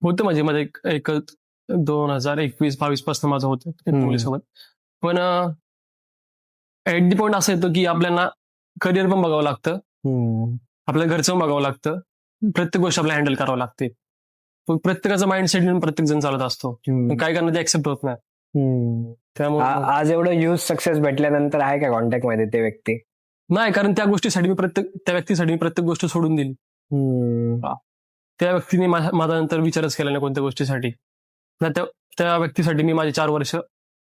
होतं म्हणजे माझं एक 2021-22 पासून माझं होतं मुलीसोबत. पण ऍट दी पॉईंट असं येतो की आपल्याला करिअर पण बघावं लागतं, आपल्या घरचं पण बघावं लागतं, प्रत्येक गोष्ट आपल्याला हँडल करावं लागते. पण प्रत्येकाचा माइंडसेट घेऊन प्रत्येक जण चालत असतो. पण काय करणार ते ऍक्सेप्ट होत नाही. त्यामुळे आज एवढं ह्यूज सक्सेस भेटल्यानंतर आहे का कॉन्टॅक्ट मध्ये ते व्यक्ती? नाही, कारण त्या व्यक्तीसाठी मी प्रत्येक गोष्ट सोडून दिली. त्या व्यक्तीने माझा नंतर विचारच केला नाही कोणत्या गोष्टीसाठी. नाही, त्या व्यक्तीसाठी मी माझे 4 वर्ष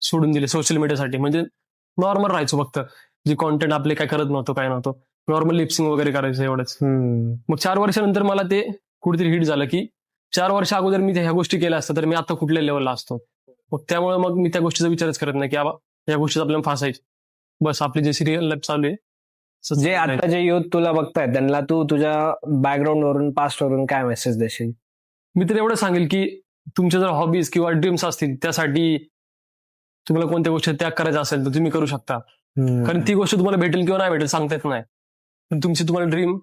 सोडून दिले सोशल मीडियासाठी. म्हणजे नॉर्मल राहायचो फक्त, जे कॉन्टेंट आपले काय करत नव्हतो, काय नव्हतं, नॉर्मल लिपसिंग वगैरे करायचं एवढंच. मग 4 वर्षानंतर मला ते कुठेतरी हिट झालं की 4 वर्ष अगोदर मी ह्या गोष्टी केल्या असतात तर मी आता कुठल्या लेवलला असतो. मग त्यामुळे मग मी त्या गोष्टीचा विचारच करत नाही की बाबा या गोष्टीत आपल्याला फासायची. बस आपली जे रिअल लाईफ चालू आहे. जे आता जे युथ तुला बघतायत त्यांना तू तुझ्या बॅकग्राऊंड वरून, पास्ट वरून काय मेसेज देशील? मी तर एवढं सांगेल की तुमच्या जर हॉबीज किंवा ड्रीम्स असतील, त्यासाठी तुम्हाला कोणत्या गोष्टी त्याग करायचा असेल तर तुम्ही करू शकता. कारण ती गोष्ट तुम्हाला भेटेल किंवा नाही भेटेल सांगता येत नाही. पण तुमची तुम्हाला ड्रीम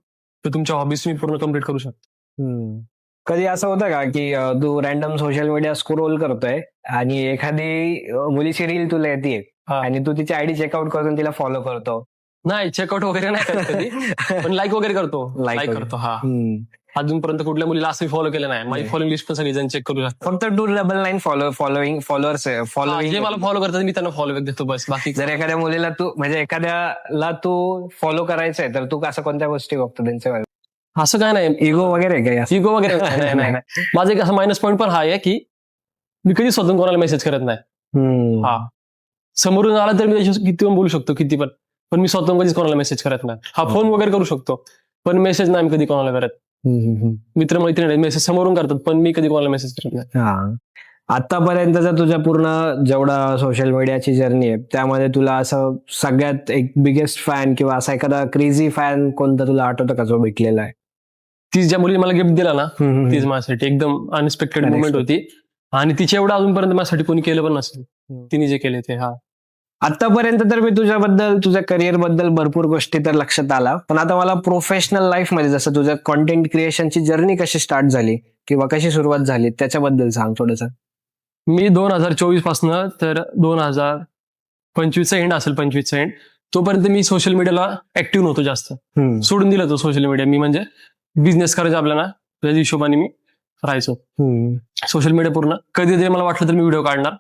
तर तुमच्या हॉबीज तुम्ही पूर्ण कम्प्लीट करू शकता. कधी असं होतं का की तू रॅन्डम सोशल मीडिया स्क्रोल करतोय आणि एखादी मुलीची रील तुला येते आणि तू तिची आयडी चेकआउट करून तिला फॉलो करतो? नाही, चेकआउट वगैरे नाही करत कधी, पण लाईक वगैरे करतो. लाईक करतो. हा, अजूनपर्यंत कुठल्या मुलीला असं फॉलो केलं नाही. माझी फॉलोइंग लिस्ट पण सगळी जण चेक करू शकतो. फक्त 299 फॉलोअर्स जे मला फॉलो करतात मी त्यांना फॉलो देतो बस. बाकी जर एखाद्या मुलीला तू म्हणजे एखाद्याला तू फॉलो करायचंय तर तू असं कोणत्या गोष्टी बघतो त्यांच्या? असं काय नाही, इगो वगैरे काय? इगो वगैरे नाही. माझं एक असं मायनस पॉईंट पण हा आहे की मी कधी स्वतः कोणाला मेसेज करत नाही. हा, समोरून आला तर मी त्याच्याशी किती पण बोलू शकतो, किती पण मी स्वतः कधीच कोणाला मेसेज करत नाही. हा, फोन वगैरे करू शकतो पण मेसेज नाही मी कधी कोणाला करत. मित्रमैत्रिणी मेसेज समोरून करतात पण मी कधी कोणाला मेसेज करत नाही. आतापर्यंतचा तुझ्या पूर्ण जेवढा सोशल मीडियाची जर्नी आहे त्यामध्ये तुला असं सगळ्यात एक बिगेस्ट फॅन किंवा असा एखादा क्रेझी फॅन कोणता तुला आठवतं का जो भेटलेला आहे? ती ज्या मुलीने मला गिफ्ट दिला ना, तीच माझ्यासाठी एकदम अनएक्सपेक्टेड मुवमेंट होती आणि तिच्या एवढं अजूनपर्यंत माझ्यासाठी कोणी केलं पण नसेल तिने जे केले ते. हा, आतापर्यंत तर मी तुझ्याबद्दल, तुझ्या करिअर बद्दल भरपूर गोष्टी तर लक्षात आला, पण आता मला प्रोफेशनल लाईफ मध्ये जसं तुझ्या कॉन्टेंट क्रिएशनची जर्नी कशी स्टार्ट झाली किंवा कशी सुरुवात झाली त्याच्याबद्दल सांग थोडंसं. मी 2024 पासून तर 2025चा एंड असेल, 25चा एंड, तोपर्यंत मी सोशल मीडियाला ऍक्टिव्ह नव्हतो जास्त. सोडून दिलं तो सोशल मीडिया. मी म्हणजे बिझनेस करायचा आपल्याला त्याच्या हिशोबाने मी राहायचो. सोशल मीडिया पूर्ण कधीतरी मला वाटलं तर मी व्हिडिओ काढणार,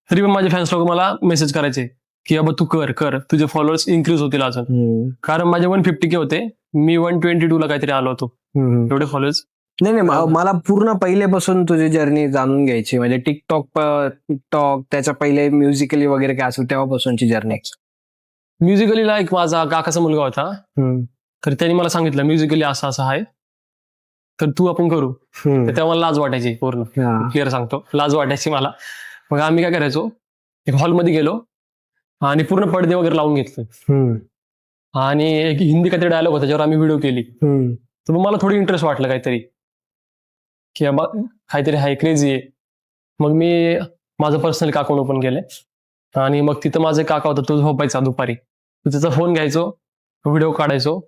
तरी पण माझे फॅन्स लोक मला मेसेज करायचे की बाबा तू कर तुझे फॉलोअर्स इन्क्रीज होतील अजून. कारण माझे 150K होते, मी 122 ला काहीतरी आलो होतो एवढे फॉलोअर्स. नाही, मला पूर्ण पहिलेपासून तुझी जर्नी जाणून घ्यायची, म्हणजे टिकटॉक त्याच्या पहिले म्युझिकली वगैरे काय असेल तेव्हापासूनची जर्नी. म्युझिकलीला एक माझा काकाचा मुलगा होता, तर त्यांनी मला सांगितलं म्युझिकली असं असं आहे तर तू आपण करू. तर तेव्हा मला लाज वाटायची, पूर्ण क्लिअर सांगतो, लाज वाटायची मला. मग आम्ही काय करायचो, एक हॉलमध्ये गेलो आणि पूर्ण पडदे वगैरे लावून घेतले आणि एक हिंदी काहीतरी डायलॉग होता त्याच्यावर आम्ही व्हिडिओ केली. तर मग मला थोडी इंटरेस्ट वाटलं काहीतरी की बाबा काहीतरी हाय, क्रेझी आहे. मग मी माझं पर्सनल अकाउंट ओपन केले आणि मग तिथं माझा काका होता, तो झोपायचा दुपारी, त्याचा फोन घ्यायचो, व्हिडिओ काढायचो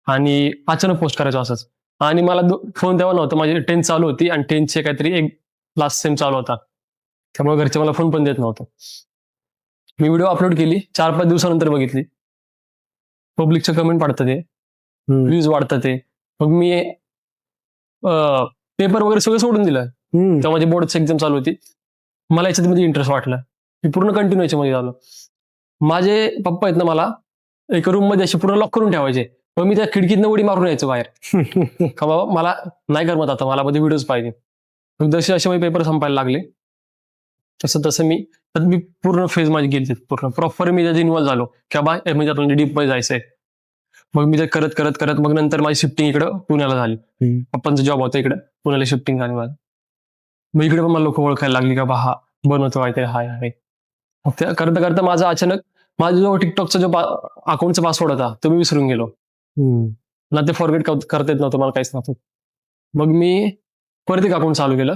आणि अचानक पोस्ट करायचो असंच. आणि मला फोन तेव्हा नव्हतं, माझी 10th चालू होती आणि 10th काहीतरी एक लास्ट सेम चालू होता, त्यामुळे घरचे मला फोन पण देत नव्हतं. मी व्हिडिओ अपलोड केली, 4-5 दिवसानंतर बघितली पब्लिकच्या कमेंट पडतात ते, व्ह्यूज वाढतात ते. मग मी पेपर वगैरे सगळं सोडून दिलं. तेव्हा माझी बोर्डची एक्झाम चालू होती, मला याच्यामध्ये इंटरेस्ट वाटला, मी पूर्ण कंटिन्यू याच्यामध्ये झालो. माझे पप्पा आहेत ना, मला एक रूम मध्ये असे पूर्ण लॉक करून ठेवायचे, मग मी त्या खिडकीतनं उडी मारून यायचो बाहेर का बाबा मला नाही करमत आता, मला मध्ये व्हिडिओज पाहिजे. मग जसे असे माझे पेपर संपायला लागले तसं तसं मी पूर्ण फेज माझी गेली, पूर्ण प्रॉपर मी त्यात इन्व्हॉल्व झालो की बाबा म्हणजे आपण डीप मध्ये जायचंय. मग मी ते करत करत करत मग नंतर माझी शिफ्टिंग इकडं पुण्याला झाली. पप्पांचा जॉब होता इकडे पुण्याला, शिफ्टिंग झाली माझं. मग इकडे पण मला लोक ओळखायला लागली का बा हा बनवतो काहीतरी, हाय हाय. मग त्या करता करता माझा अचानक माझा जो टिकटॉकचा जो अकाउंटचा पासवर्ड होता तो मी विसरून गेलो ना, ते फॉरगेट करता येत नव्हतं मला, काहीच नव्हतं. मग मी परत एक अकाउंट चालू केलं,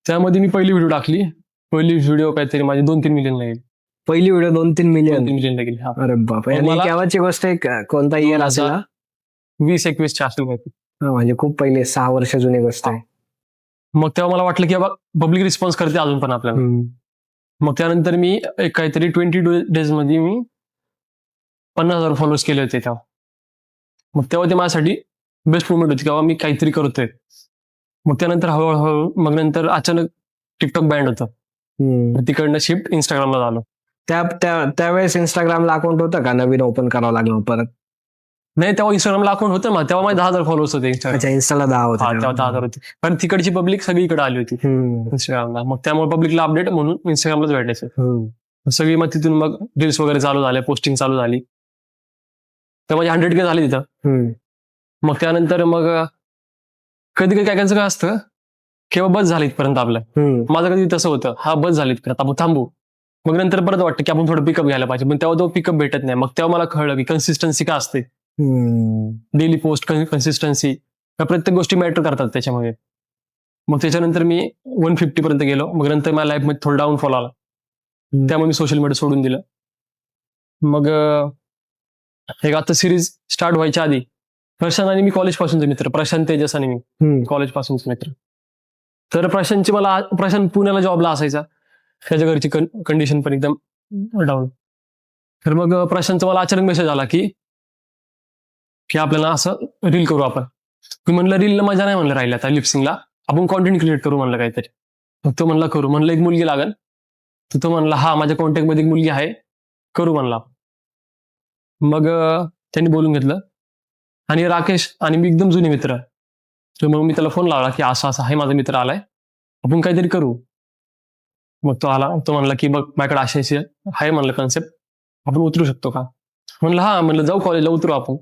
त्यामध्ये मी पहिली व्हिडिओ टाकली. पहिली व्हिडिओ काहीतरी माझी 2-3 मिलियन लागेल. पहिली व्हिडिओ 2-3 मिलियन लागेल. अरे बापरे. केव्हाची गोष्ट आहे, कोणता इयर असेल? 2021 असेल. म्हणजे खूप पहिले, 6 वर्ष जुनी गोष्ट आहे. मग तेव्हा मला वाटलं की बाबा पब्लिक रिस्पॉन्स करते अजून पण आपल्याला. मग त्यानंतर मी एक काहीतरी 20 डेज मध्ये मी 50,000 फॉलोअर्स केले होते तेव्हा. मग तेव्हा ते माझ्यासाठी बेस्ट मुवमेंट होती की बाबा मी काहीतरी करतोय. मग त्यानंतर हळूहळू मग नंतर अचानक टिकटॉक बँड होतं. तिकडनं शिफ्ट इंस्टाग्रामला झालो. त्यावेळेस इंस्टाग्रामला अकाउंट होतं का नवीन ओपन करावं लागलं परत? नाही, तेव्हा इंस्टाग्रामला अकाउंट होतं मग तेव्हा माझे 10,000 फॉलोअर्स होते इंस्टाग्राम. अच्छा, इन्स्टाला 10 होते. तेव्हा 10,000 होते. कारण तिकडची पब्लिक सगळीकडे आली होती इंस्टाग्रामला. मग त्यामुळे पब्लिकला अपडेट म्हणून इंस्टाग्रामलाच भेटायचं. सगळी मग तिथून मग रील्स वगैरे चालू झाले, पोस्टिंग चालू झाली. तर माझी 100K झाली तिथं. मग त्यानंतर मग कधी कधी काय काय असतं किंवा बस झाली इथपर्यंत आपलं. माझं कधी तसं होतं, हा बस झाली इथपर्यंत आपण थांबू. मग नंतर परत वाटतं की आपण थोडं पिकअप घ्यायला पाहिजे, पण तेव्हा तो पिकअप भेटत नाही. मग तेव्हा मला कळलं की कन्सिस्टन्सी का असते. डेली पोस्ट कन्सिस्टन्सी प्रत्येक गोष्टी मॅटर करतात त्याच्यामध्ये. मग त्याच्यानंतर मी 150 पर्यंत गेलो. मग नंतर माझ्या लाईफमध्ये थोडा डाऊनफॉल आला. त्यामुळे मी सोशल मीडिया सोडून दिलं. मग एक आता सिरीज स्टार्ट व्हायच्या आधी प्रशांत आणि मी कॉलेजपासूनचे मित्र, प्रशांत तेजस आणि मी कॉलेजपासूनचे मित्र. तर प्रशांत पुण्याला जॉबला असायचा. त्याच्या घरची कंडिशन पण एकदम डाऊन. तर मग प्रशांतचा मला अचानक मेसेज आला की आपल्याला असं रील करू आपण. मी म्हणलं रीलला मजा नाही म्हणलं राहिल्या आता लिपसिंगला, आपण कॉन्टेंट क्रिएट करू म्हणलं काहीतरी. मग तो म्हणला करू. म्हणलं एक मुलगी लागेल. तर तो म्हणला हा माझ्या कॉन्टॅक्टमध्ये एक मुलगी आहे, करू म्हणला. मग त्यांनी बोलून घेतलं आणि राकेश आणि मी एकदम जुने मित्र. तर मग मी त्याला फोन लावला की असं असं आहे, माझा मित्र आलाय, आपण काहीतरी करू. मग तो आला. तो म्हणला की बघ माझ्याकडे अशी आहे म्हणलं कन्सेप्ट, आपण उतरू शकतो का? म्हणलं हा. म्हणलं जाऊ कॉलेजला, उतरू आपण.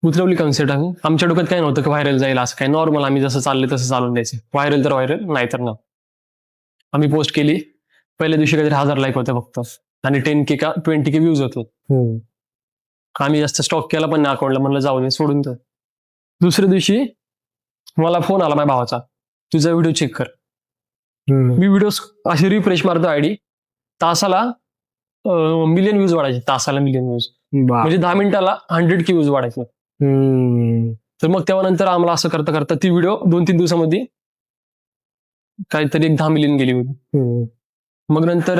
उतरवली कन्सेप्ट आम्ही. आमच्या डोक्यात काय नव्हतं की व्हायरल जाईल असं काय, नॉर्मल आम्ही जसं चाललंय तसं चालून द्यायचं. व्हायरल तर व्हायरल, नाही तर ना. आम्ही पोस्ट केली. पहिल्या दिवशी काहीतरी 1000 लाईक होते फक्त आणि 10K का 20K व्ह्यूज होतो. आम्ही जास्त स्टॉक केला पण नाही अकाउंटला. म्हणलं जाऊ दे, सोडून तर. दुसऱ्या दिवशी मला फोन आला माझ्या भावाचा, तुझा व्हिडिओ चेक कर. मी व्हिडिओ अशी रिफ्रेश मारतो आयडी, तासाला मिलियन व्ह्यूज वाढायचे. तासाला मिलियन व्ह्यूज म्हणजे 10 मिनिटाला 100K व्ह्यूज वाढायचे. तर मग तेव्हा नंतर आम्हाला असं करता करता ती व्हिडिओ 2-3 दिवसामध्ये काहीतरी 10 मिलियन गेली. मग नंतर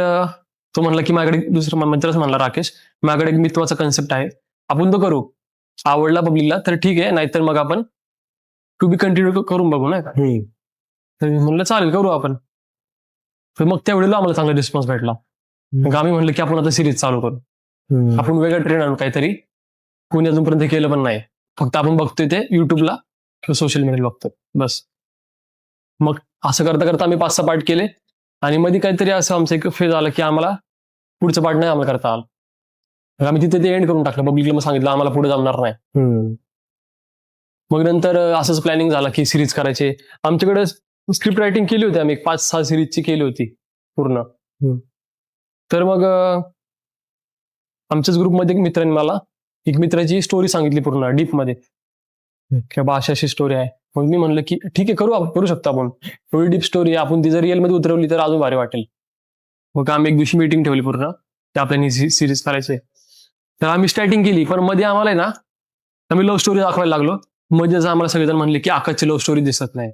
तो म्हणला की माझ्याकडे दुसरा मित्रच म्हणला राकेश, माझ्याकडे एक मित्वाचा कन्सेप्ट आहे, आपण तो करू. आवडला पब्लिकला तर ठीक आहे, नाहीतर मग आपण टू बी कंटिन्यू करून बघू नाही का. तर म्हणलं चालेल, करू आपण. तर मग त्यावेळेला आम्हाला चांगला रिस्पॉन्स भेटला. मग आम्ही म्हणलं की आपण आता सिरीज चालू करू. आपण वेगळं ट्रेंड आणू काहीतरी, कोणी अजूनपर्यंत केलं पण नाही. फक्त आपण बघतोय ते युट्यूबला किंवा सोशल मीडियाला बघतोय बस. मग असं करता करता आम्ही 5-6 पार्ट केले आणि मध्ये काहीतरी असं आमचं एक फेज आला की आम्हाला पुढचं पार्ट नाही आम्हाला करता आलं. मग आम्ही तिथे ते एंड करून टाकलं. पब्लिकला मग सांगितलं आम्हाला पुढे जमणार नाही. मग नंतर असंच प्लॅनिंग झालं की सिरीज करायचे. आमच्याकडे स्क्रिप्ट रायटिंग केली होती आम्ही, 5-6 सिरीजची केली होती पूर्ण. तर मग आमच्याच ग्रुपमध्ये एक मित्राने मला एक मित्राची स्टोरी सांगितली पूर्ण डीपमध्ये की बाबा अशी स्टोरी आहे. मग मी म्हणलं की ठीक आहे, करू शकतो आपण. एवढी डीप स्टोरी आहे, आपण ती जर रिअलमध्ये उतरवली तर अजून भारी वाटेल. मग आम्ही एक दिवशी मीटिंग ठेवली पूर्ण की आपल्याला सिरीज करायची. तर आम्ही स्टार्टिंग केली, पण मध्ये आम्हाला आहे ना आम्ही लव्ह स्टोरी दाखवायला लागलो. मध्ये आम्हाला सगळेजण म्हणले की आकाशची लव्ह स्टोरी दिसत नाही.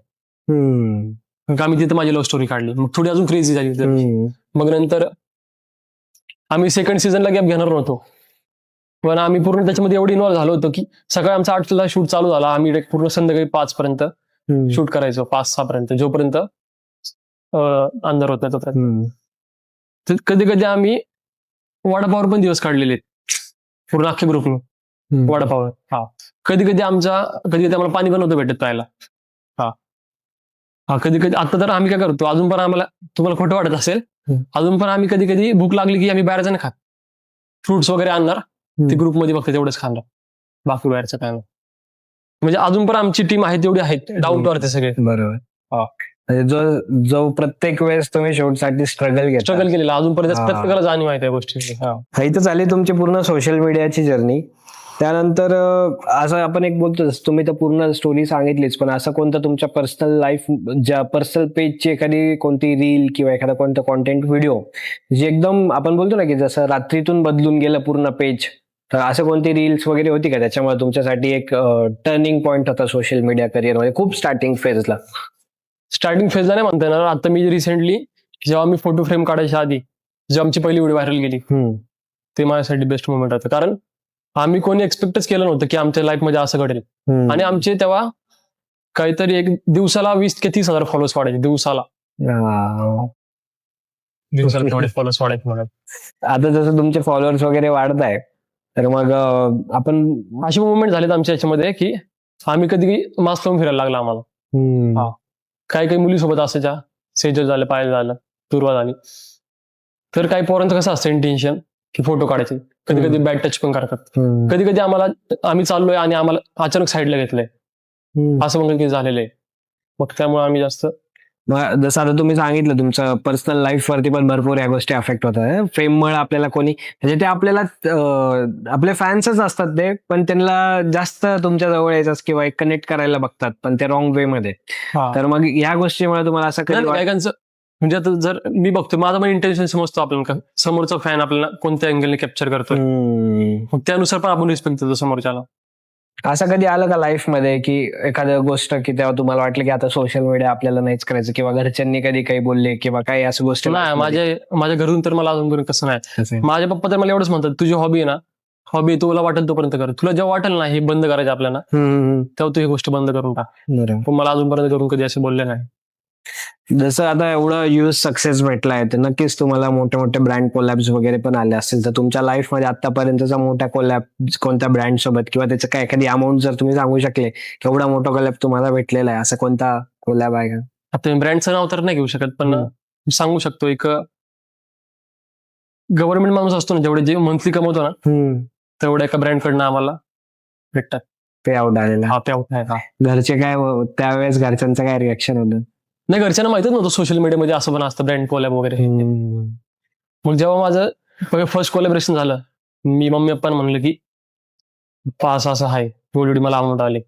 मग आम्ही तिथे माझी लव्ह स्टोरी काढली. मग थोडी अजून क्रेझी झाली. मग नंतर आम्ही सेकंड सीझनला गॅप घेणार नव्हतो, पण आम्ही पूर्ण त्याच्यामध्ये एवढी इन्व्हॉल्व झालो होतो की सकाळी आमचा 8ला शूट चालू झाला. आम्ही पूर्ण संध्याकाळी 5 पर्यंत शूट करायचो, 5-6 पर्यंत, जोपर्यंत अंधार होत नाही तोपर्यंत. कधी कधी आम्ही वडापावर पण दिवस काढलेले पूर्ण अख्ख्या ग्रुपने वडापावर. कधी कधी आम्हाला पाणी पण नव्हतं भेटत प्यायला. कधी कधी आता तर आम्ही काय करतो, अजून पण आम्हाला, तुम्हाला खोटं वाटत असेल, अजून पण आम्ही कधी कधी भूक लागली की आम्ही बाहेरचं नाही खात. फ्रुट्स वगैरे आणणार, ते ग्रुपमध्ये फक्त तेवढंच खाणार, बाकी बाहेरचं काय नाही. म्हणजे अजून पण आमची टीम आहे तेवढी आहेत, डाऊन टू अर्थ सगळे. बरोबर. जो प्रत्येक वेळेस तुम्ही शेवटसाठी स्ट्रगल केलेला अजूनपर्यंत प्रत्येकाला जाणीव आहे त्या गोष्टी. तर झाली तुमची पूर्ण सोशल मीडियाची जर्नी. त्यानंतर असं आपण एक बोलतो, तुम्ही तर पूर्ण स्टोरी सांगितलीच, पण असं कोणतं तुमच्या पर्सनल लाईफ, ज्या पर्सनल पेजची एखादी कोणती रील किंवा एखादा कोणतं कॉन्टेंट व्हिडिओ जे एकदम आपण बोलतो ना की जसं रात्रीतून बदलून गेलं पूर्ण पेज, तर असं कोणती रील्स वगैरे होती का त्याच्यामुळे तुमच्यासाठी एक टर्निंग पॉइंट होता सोशल मीडिया करिअरमध्ये खूप स्टार्टिंग फेजला? स्टार्टिंग फेजला नाही म्हणता येणार. आता मी रिसेंटली जेव्हा मी फोटो फ्रेम काढायच्या आधी जेव्हा आमची पहिली व्हिडिओ व्हायरल गेली ते माझ्यासाठी बेस्ट मोमेंट होतं. कारण आम्ही कोणी एक्सपेक्टच केलं नव्हतं की आमच्या लाईफमध्ये असं घडेल. आणि आमचे तेव्हा काहीतरी एक दिवसाला 20 ते 30 हजार फॉलोअर्स वाढायचे दिवसाला तेवढे फॉलोअर्स वाढायचे म्हणून. आता जसं तुमचे फॉलोअर्स वगैरे वाढत आहे तर मग आपण असे मुवमेंट झालेत आमच्या याच्यामध्ये की आम्ही कधी मास्क लावून फिरायला लागला आम्हाला. काही काही मुलीसोबत असायच्या, सेजल झालं, पायल झालं, दुर्वा झाली. तर काही पोरांचं कसं असतं इंटेन्शन की फोटो काढायचे, कधी कधी बॅड टच पण करतात. कधी कधी आम्ही चाललोय आणि आम्हाला अचानक साईडला घेतलंय असं मग झालेलं आहे. मग त्यामुळे आम्ही जास्त मग जसं आता तुम्ही सांगितलं तुमचं पर्सनल लाईफ वरती पण भरपूर या गोष्टी अफेक्ट होतात. फेममुळे आपल्याला कोणी म्हणजे ते आपल्याला आपले फॅन्सच असतात ते, पण त्यांना जास्त तुमच्या जवळ यायचं किंवा एक कनेक्ट करायला बघतात, पण ते रॉंग वे मध्ये. तर मग या गोष्टीमुळे तुम्हाला असं कधी काहीकांचं म्हणजे आता जर मी बघतो माझं पण इंटेन्शन समजतो आपल्याला, समोरचा फॅन आपल्याला कोणत्या अँगलने कॅप्चर करतो, मग त्यानुसार पण आपण रिस्पेक्ट देतो समोरच्याला. असं कधी आलं का लाईफ मध्ये की एखाद्या गोष्ट की तेव्हा तुम्हाला वाटलं की आता सोशल मीडिया आपल्याला नाहीच करायचं, किंवा घरच्यांनी कधी काही बोलले किंवा काही असं गोष्ट? नाही, माझ्या घरून तर मला अजूनपर्यंत कसं नाही. माझे पप्पा तर मला एवढंच म्हणतात, तुझी हॉबी आहे ना, हॉबी तुला वाटेल तोपर्यंत कर, तुला जेव्हा वाटेल ना हे बंद करायचं आपल्याला तेव्हा तू ही गोष्ट बंद करून टाक. पण मला अजूनपर्यंत करून कधी असे बोलले नाही. जसं आता एवढं ह्यूज सक्सेस भेटलाय तर नक्कीच तुम्हाला मोठे मोठे ब्रँड कोलॅब्स वगैरे पण आले असतील. तर तुमच्या लाईफ मध्ये आतापर्यंतचा मोठा कोलॅब कोणत्या ब्रँड सोबत, किंवा त्याचं काय एखादी अमाऊंट जर तुम्ही सांगू शकले केवढा मोठा कोलॅब तुम्हाला भेटलेला आहे, असं कोणता कोलॅब आहे का? आता ब्रँडचं नाव तर नाही घेऊ शकत, पण सांगू शकतो एक गव्हर्नमेंट माणूस असतो ना, जेवढे जे मंथली कमवतो ना तेवढ्या एका ब्रँड कडनं आम्हाला भेटतात पे आउट आलेला. पे आउट आहे. घरचे काय त्यावेळेस घरच्यांचं काय रिएक्शन होतं? नाही, घरच्यांना माहितच नव्हतं सोशल मीडियामध्ये असं पण असतं ब्रँड कोलॅब वगैरे. मग जेव्हा माझं फर्स्ट कोलॅबरेशन झालं, मी मम्मी पप्पांना म्हणलं की असं आहे, एवढी मला अमाऊंट आली.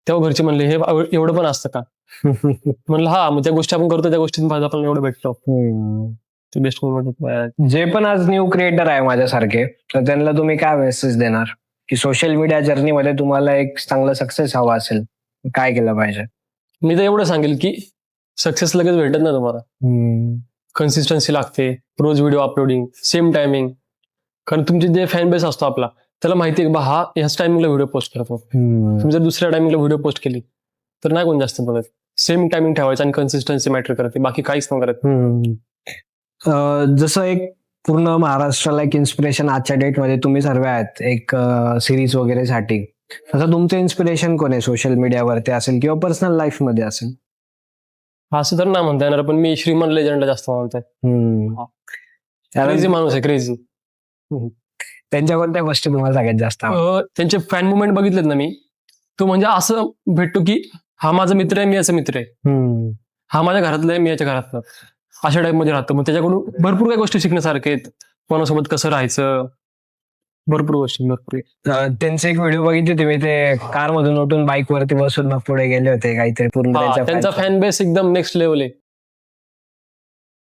तेव्हा घरचे म्हणले हे एवढं पण असतं का? म्हणलं हा, मग त्या गोष्टी आपण करतो त्या गोष्टीत आपण एवढं भेटतो. ते बेस्ट मोमेंट. जे पण आज न्यू क्रिएटर आहे माझ्यासारखे, तर त्यांना तुम्ही काय मेसेज देणार की सोशल मीडिया जर्नी मध्ये तुम्हाला एक चांगला सक्सेस हवा असेल काय केलं पाहिजे? मी तर एवढं सांगेल की सक्सेस लगेच भेटत ना तुम्हाला, कन्सिस्टन्सी लागते, रोज व्हिडिओ अपलोडिंग, सेम टायमिंग. कारण तुमचे जे फॅन बेस असतो आपला त्याला माहिती आहे की हा ह्याच टायमिंगला व्हिडिओ पोस्ट करतो. तुम्ही जर दुसऱ्या टायमिंगला व्हिडिओ पोस्ट केली तर नाही कोण जास्त बघत. सेम टायमिंग ठेवायचं आणि कन्सिस्टन्सी मॅटर करते, बाकी काहीच नाही करत. जसं एक पूर्ण महाराष्ट्राला एक इन्स्पिरेशन आजच्या डेट मध्ये तुम्ही सर्व आहेत एक सिरीज वगैरे साठी, तसं तुमचं इन्स्पिरेशन कोण आहे सोशल मीडियावरती असेल किंवा पर्सनल लाईफ मध्ये असेल? असं तर नाही म्हणता येणार, पण मी श्रीमान लेजंडला जास्त मानतोय. क्रेझी माणूस आहे, क्रेझी. त्यांच्या कोणत्या गोष्टी तुम्हाला सगळ्यात जास्त? त्यांचे फॅन मुवमेंट बघितलेत ना मी, तो म्हणजे असं भेटतो की हा माझा मित्र आहे, मी याचा मित्र आहे, हा माझ्या घरातला आहे, मी याच्या घरातला, अशा टाईप मध्ये राहतो. मग त्याच्याकडून भरपूर काही गोष्टी शिकण्यासारख्या आहेत, कोणासोबत कसं राहायचं, भरपूर गोष्टी. त्यांचे एक व्हिडिओ बघितले तुम्ही, ते कार मधून उठून बाईक वरती बसून मग पुढे गेले होते काहीतरी पूर्ण. त्यांचा फॅन बेस एकदम नेक्स्ट लेवल आहे.